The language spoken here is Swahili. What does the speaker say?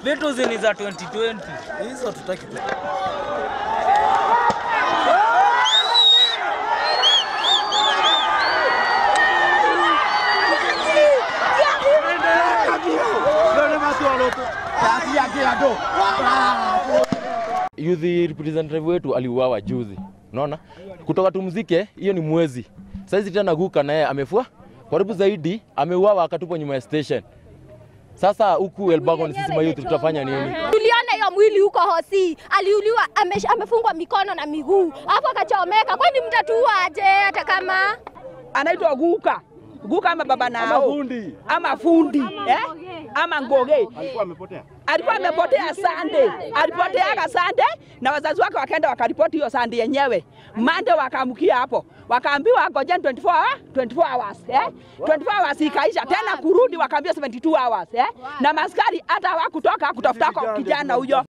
Vitu zini za 2020. Hizo tutaki. Youth representative wetu aliuawa juzi. Unaona? Kutoka tumzike, hiyo ni mwezi. Sasa tena Guka naye amefua. Karibu zaidi ameuawa akatupwa nyuma ya station. Sasa huku Elbagon sisi mayouth tutafanya nini? Tuliona hiyo mwili huko Hosi, aliuliwa amefungwa mikono na miguu. Hapo akachomeka. Kwani mtatuua aje hata kama anaitwa Guka? Guka ama baba nao? Ama fundi, ama Ngoge. Alikuwa amepotea Sunday. Alipotea Sunday na wazazi wake wakaenda wakaripoti hiyo Sunday yenyewe. Monday wakaamkia hapo. Wakaambiwa ngoja 24 hours, 24 hours ikaisha tena kurudi wakaambiwa 72 hours, na maskari hata hawakutoka kutafuta kijana huyo.